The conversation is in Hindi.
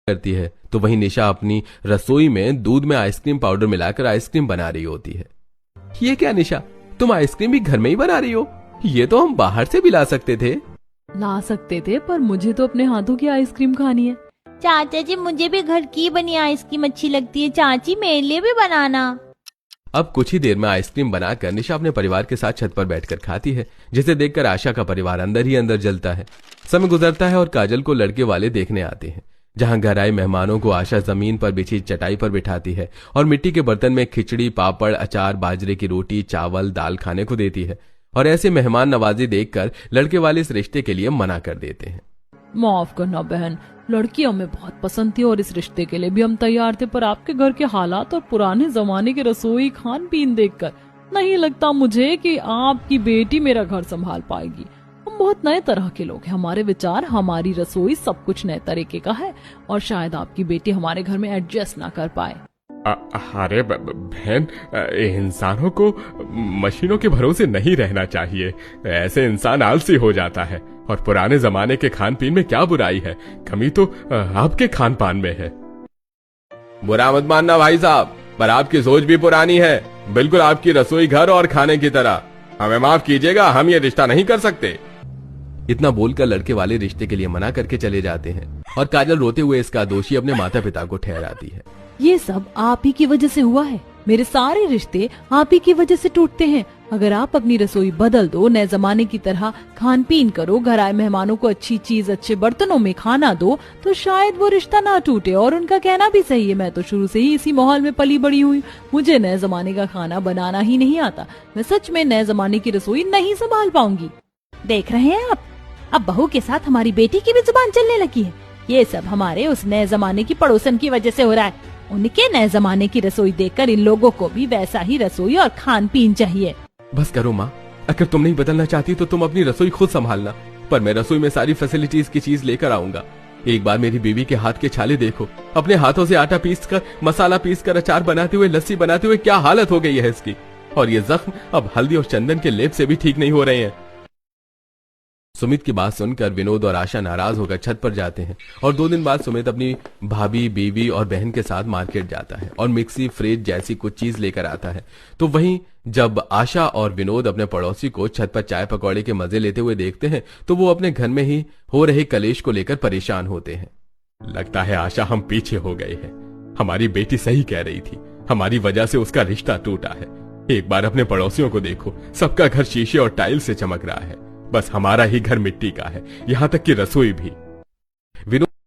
करती है तो वहीं निशा अपनी रसोई में दूध में आइसक्रीम पाउडर मिलाकर आइसक्रीम बना रही होती है। ये क्या निशा, तुम आइसक्रीम भी घर में ही बना रही हो? ये तो हम बाहर से भी ला सकते थे। ला सकते थे, पर मुझे तो अपने हाथों की आइसक्रीम खानी है। चाचा जी, मुझे भी घर की बनी आइसक्रीम अच्छी लगती है। चाची, मेरे लिए भी बनाना। अब कुछ ही देर में आइसक्रीम बनाकर निशा अपने परिवार के साथ छत पर बैठकर खाती है, जिसे देखकर आशा का परिवार अंदर ही अंदर जलता है। समय गुजरता है और काजल को लड़के वाले देखने आते हैं। जहां घर आए मेहमानों को आशा जमीन पर बिछी चटाई पर बिठाती है और मिट्टी के बर्तन में खिचड़ी, पापड़, अचार, बाजरे की रोटी, चावल, दाल खाने को देती है। और ऐसे मेहमान नवाजी देखकर लड़के वाले इस रिश्ते के लिए मना कर देते हैं। माफ करना बहन, लड़की हमें बहुत पसंद थी और इस रिश्ते के लिए भी हम तैयार थे, पर आपके घर के हालात और पुराने जमाने के रसोई खान पीन देखकर नहीं लगता मुझे कि आपकी बेटी मेरा घर संभाल पाएगी। हम बहुत नए तरह के लोग हैं, हमारे विचार, हमारी रसोई, सब कुछ नए तरीके का है और शायद आपकी बेटी हमारे घर में एडजस्ट ना कर पाए। अरे बहन, इंसानों को मशीनों के भरोसे नहीं रहना चाहिए। ऐसे इंसान आलसी हो जाता है। और पुराने जमाने के खान पीन में क्या बुराई है? कमी तो आपके खान पान में है। बुरा मत मानना भाई साहब, पर आपकी सोच भी पुरानी है, बिल्कुल आपकी रसोई घर और खाने की तरह। हमें माफ कीजिएगा, हम ये रिश्ता नहीं कर सकते। इतना बोलकर लड़के वाले रिश्ते के लिए मना करके चले जाते हैं और काजल रोते हुए इसका दोषी अपने माता पिता को ठहराती है। ये सब आप ही की वजह से हुआ है। मेरे सारे रिश्ते आप ही की वजह से टूटते हैं। अगर आप अपनी रसोई बदल दो, नए जमाने की तरह खान पीन करो, घर आए मेहमानों को अच्छी चीज अच्छे बर्तनों में खाना दो, तो शायद वो रिश्ता ना टूटे। और उनका कहना भी सही है, मैं तो शुरू से ही इसी माहौल में पली बड़ी हुई। मुझे नए जमाने का खाना बनाना ही नहीं आता। मैं सच में नए जमाने की रसोई नहीं संभाल पाऊंगी। देख रहे हैं आप, अब बहू के साथ हमारी बेटी की भी जुबान चलने लगी है। ये सब हमारे उस नए जमाने की पड़ोसन की वजह से हो रहा है। उनके नए जमाने की रसोई देखकर इन लोगों को भी वैसा ही रसोई और खान पीन चाहिए। बस करो माँ, अगर तुम नहीं बदलना चाहती तो तुम अपनी रसोई खुद संभालना, पर मैं रसोई में सारी फैसिलिटीज की चीज लेकर आऊंगा। एक बार मेरी बीवी के हाथ के छाले देखो, अपने हाथों से आटा पीसकर, मसाला पीसकर, अचार बनाते हुए, लस्सी बनाते हुए क्या हालत हो गई है इसकी। और ये जख्म अब हल्दी और चंदन के लेप से भी ठीक नहीं हो रहे हैं। सुमित की बात सुनकर विनोद और आशा नाराज होकर छत पर जाते हैं और 2 दिन बाद सुमित अपनी भाभी, बीवी और बहन के साथ मार्केट जाता है और मिक्सी, फ्रिज जैसी कुछ चीज लेकर आता है। तो वहीं जब आशा और विनोद अपने पड़ोसी को छत पर चाय पकौड़े के मजे लेते हुए देखते हैं तो वो अपने घर में ही हो रहे कलेश को लेकर परेशान होते हैं। लगता है आशा, हम पीछे हो गए हैं। हमारी बेटी सही कह रही थी, हमारी वजह से उसका रिश्ता टूटा है। एक बार अपने पड़ोसियों को देखो, सबका घर शीशे और टाइल से चमक रहा है, बस हमारा ही घर मिट्टी का है, यहाँ तक कि रसोई भी।